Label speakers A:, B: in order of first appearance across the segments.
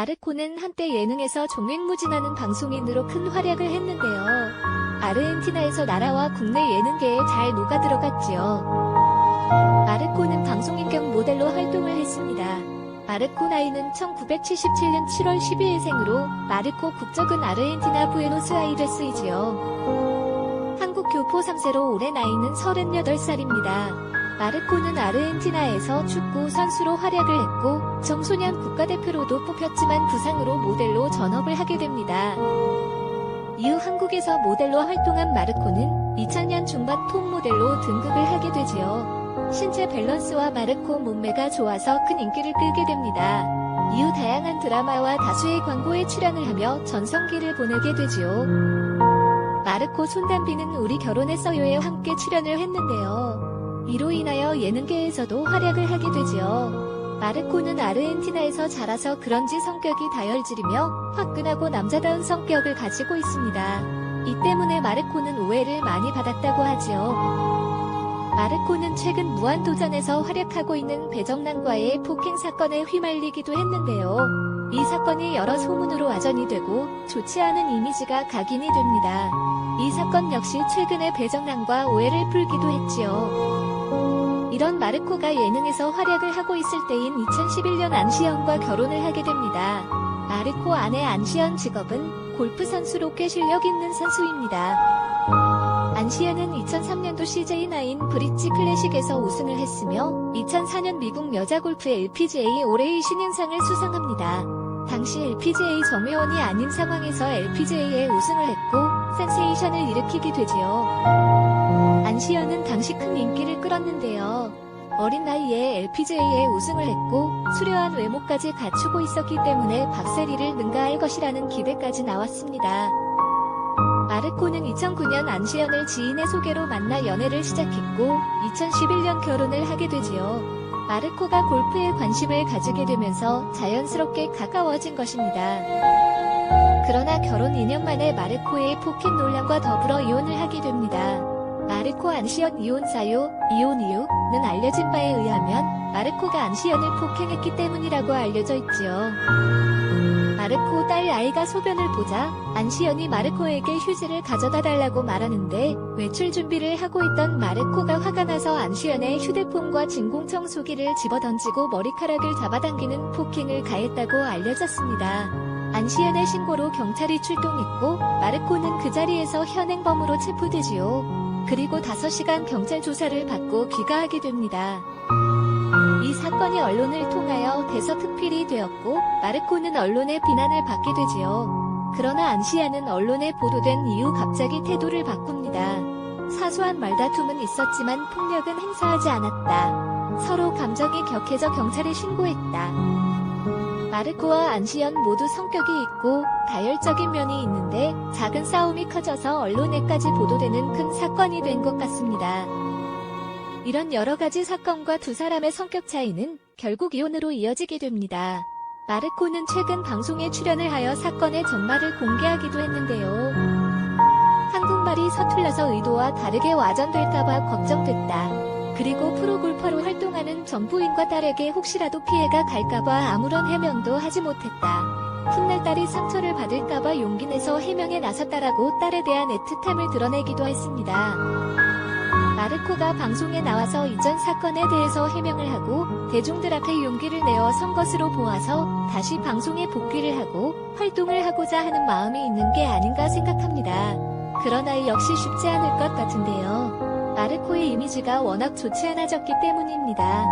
A: 마르코는 한때 예능에서 종횡무진하는 방송인으로 큰 활약을 했는데요. 아르헨티나에서 나라와 국내 예능계에 잘 녹아들어갔지요. 마르코는 방송인 겸 모델로 활동을 했습니다. 마르코 나이는 1977년 7월 12일생으로 마르코 국적은 아르헨티나 부에노스아이레스이지요. 한국 교포 3세로 올해 나이는 38살입니다. 마르코는 아르헨티나에서 축구 선수로 활약을 했고 청소년 국가대표로도 뽑혔지만 부상으로 모델로 전업을 하게 됩니다. 이후 한국에서 모델로 활동한 마르코는 2000년 중반 톱모델로 등극을 하게 되지요. 신체 밸런스와 마르코 몸매가 좋아서 큰 인기를 끌게 됩니다. 이후 다양한 드라마와 다수의 광고에 출연을 하며 전성기를 보내게 되지요. 마르코 손담비는 우리 결혼했어요에 함께 출연을 했는데요. 이로 인하여 예능계에서도 활약을 하게 되지요. 마르코는 아르헨티나에서 자라서 그런지 성격이 다혈질이며 화끈하고 남자다운 성격을 가지고 있습니다. 이 때문에 마르코는 오해를 많이 받았다고 하지요. 마르코는 최근 무한도전에서 활약하고 있는 배정남과의 폭행 사건에 휘말리기도 했는데요. 이 사건이 여러 소문으로 와전이 되고 좋지 않은 이미지가 각인이 됩니다. 이 사건 역시 최근에 배정남과 오해를 풀기도 했지요. 이런 마르코가 예능에서 활약을 하고 있을 때인 2011년 안시연과 결혼을 하게 됩니다. 마르코 아내 안시연 직업은 골프 선수로 꽤 실력 있는 선수입니다. 안시연은 2003년도 CJ9 브릿지 클래식에서 우승을 했으며 2004년 미국 여자 골프 LPGA 올해의 신인상을 수상합니다. 당시 LPGA 정회원이 아닌 상황에서 LPGA에 우승을 했고 센세이션을 일으키게 되지요. 안시연은 당시 큰 인기를 끌었는데요. 어린 나이에 LPGA에 우승을 했고 수려한 외모까지 갖추고 있었기 때문에 박세리를 능가할 것이라는 기대까지 나왔습니다. 마르코는 2009년 안시연을 지인의 소개로 만나 연애를 시작했고 2011년 결혼을 하게 되지요. 마르코가 골프에 관심을 가지게 되면서 자연스럽게 가까워진 것입니다. 그러나 결혼 2년 만에 마르코의 폭행 논란과 더불어 이혼을 하게 됩니다. 마르코 안시연 이혼 사유, 이혼 이유는 알려진 바에 의하면 마르코가 안시연을 폭행했기 때문이라고 알려져 있지요. 마르코 딸 아이가 소변을 보자 안시연이 마르코에게 휴지를 가져다 달라고 말하는데 외출 준비를 하고 있던 마르코가 화가 나서 안시연의 휴대폰과 진공청소기를 집어던지고 머리카락을 잡아당기는 폭행을 가했다고 알려졌습니다. 안시연의 신고로 경찰이 출동했고 마르코는 그 자리에서 현행범으로 체포되지요. 그리고 5시간 경찰 조사를 받고 귀가하게 됩니다. 이 사건이 언론을 통하여 대서특필이 되었고 마르코는 언론의 비난을 받게 되지요. 그러나 안시연은 언론에 보도된 이후 갑자기 태도를 바꿉니다. 사소한 말다툼은 있었지만 폭력은 행사하지 않았다. 서로 감정이 격해져 경찰에 신고했다. 마르코와 안시연 모두 성격이 있고 다혈적인 면이 있는데 작은 싸움이 커져서 언론에까지 보도되는 큰 사건이 된 것 같습니다. 이런 여러가지 사건과 두 사람의 성격 차이는 결국 이혼으로 이어지게 됩니다. 마르코는 최근 방송에 출연을 하여 사건의 전말을 공개하기도 했는데요. 한국말이 서툴러서 의도와 다르게 와전될까봐 걱정됐다. 그리고 프로골퍼로 활동하는 전 부인과 딸에게 혹시라도 피해가 갈까봐 아무런 해명도 하지 못했다. 훗날 딸이 상처를 받을까봐 용기 내서 해명에 나섰다라고 딸에 대한 애틋함을 드러내기도 했습니다. 마르코가 방송에 나와서 이전 사건에 대해서 해명을 하고 대중들 앞에 용기를 내어 선 것으로 보아서 다시 방송에 복귀를 하고 활동을 하고자 하는 마음이 있는 게 아닌가 생각합니다. 그러나 역시 쉽지 않을 것 같은데요. 마르코의 이미지가 워낙 좋지 않아졌기 때문입니다.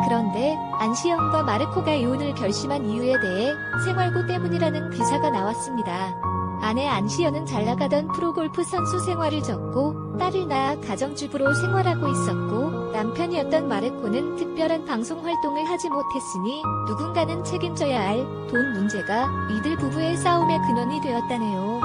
A: 그런데 안시연과 마르코가 이혼을 결심한 이유에 대해 생활고 때문이라는 기사가 나왔습니다. 아내 안시연은 잘나가던 프로골프 선수 생활을 접고 딸을 낳아 가정주부로 생활하고 있었고 남편이었던 마르코는 특별한 방송 활동을 하지 못했으니 누군가는 책임져야 할 돈 문제가 이들 부부의 싸움의 근원이 되었다네요.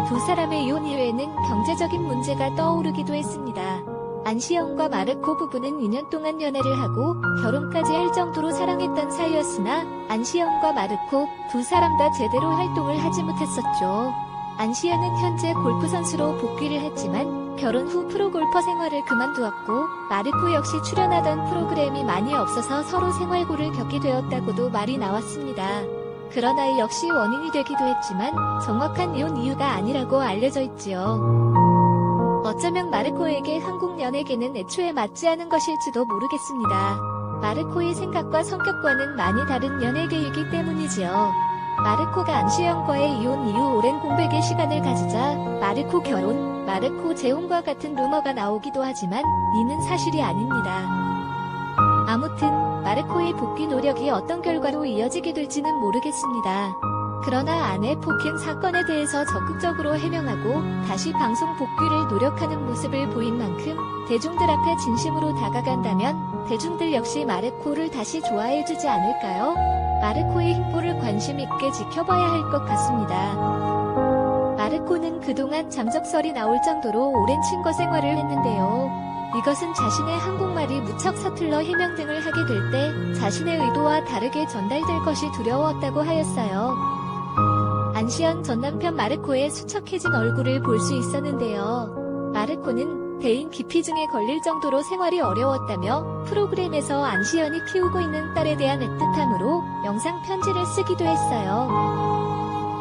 A: 두 사람의 이혼 이후에는 경제적인 문제가 떠오르기도 했습니다. 안시연과 마르코 부부는 2년 동안 연애를 하고 결혼까지 할 정도로 사랑했던 사이였으나 안시연과 마르코 두 사람 다 제대로 활동을 하지 못했었죠. 안시연은 현재 골프 선수로 복귀를 했지만 결혼 후 프로골퍼 생활을 그만두었고 마르코 역시 출연하던 프로그램이 많이 없어서 서로 생활고를 겪게 되었다고도 말이 나왔습니다. 그러나 이 역시 원인이 되기도 했지만 정확한 이혼 이유가 아니라고 알려져 있지요. 어쩌면 마르코에게 한국 연예계는 애초에 맞지 않은 것일지도 모르겠습니다. 마르코의 생각과 성격과는 많이 다른 연예계이기 때문이지요. 마르코가 안시연과의 이혼 이후 오랜 공백의 시간을 가지자 마르코 결혼, 마르코 재혼과 같은 루머가 나오기도 하지만 이는 사실이 아닙니다. 아무튼 마르코의 복귀 노력이 어떤 결과로 이어지게 될지는 모르겠습니다. 그러나 아내 폭행 사건에 대해서 적극적으로 해명하고 다시 방송 복귀를 노력하는 모습을 보인 만큼 대중들 앞에 진심으로 다가간다면 대중들 역시 마르코를 다시 좋아해주지 않을까요? 마르코의 행보를 관심 있게 지켜봐야 할 것 같습니다. 마르코는 그동안 잠적설이 나올 정도로 오랜 친거 생활을 했는데요. 이것은 자신의 한국말이 무척 서툴러 해명 등을 하게 될 때 자신의 의도와 다르게 전달될 것이 두려웠다고 하였어요. 안시연 전 남편 마르코의 수척해진 얼굴을 볼 수 있었는데요. 마르코는 대인 기피증에 걸릴 정도로 생활이 어려웠다며 프로그램에서 안시연이 키우고 있는 딸에 대한 애틋함으로 영상 편지를 쓰기도 했어요.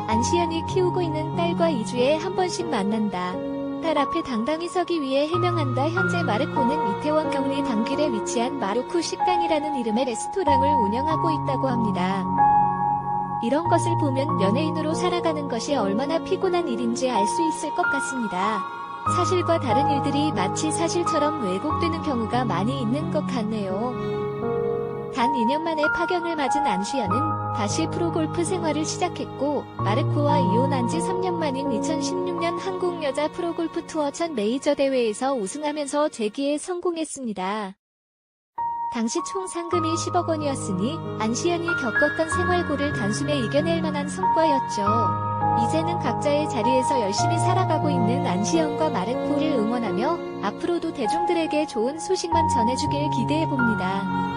A: 안시연이 키우고 있는 딸과 2주에 한 번씩 만난다. 딸 앞에 당당히 서기 위해 해명한다. 현재 마르코는 이태원 경리 당길에 위치한 마루쿠 식당이라는 이름의 레스토랑을 운영하고 있다고 합니다. 이런 것을 보면 연예인으로 살아가는 것이 얼마나 피곤한 일인지 알 수 있을 것 같습니다. 사실과 다른 일들이 마치 사실처럼 왜곡되는 경우가 많이 있는 것 같네요. 단 2년 만에 파경을 맞은 안시연은 다시 프로골프 생활을 시작했고 마르코와 이혼한 지 3년 만인 2016년 한국 여자 프로골프 투어 전 메이저 대회에서 우승하면서 재기에 성공했습니다. 당시 총 상금이 10억 원이었으니 안시연이 겪었던 생활고를 단숨에 이겨낼 만한 성과였죠. 이제는 각자의 자리에서 열심히 살아가고 있는 안시연과 마르코를 응원하며 앞으로도 대중들에게 좋은 소식만 전해주길 기대해봅니다.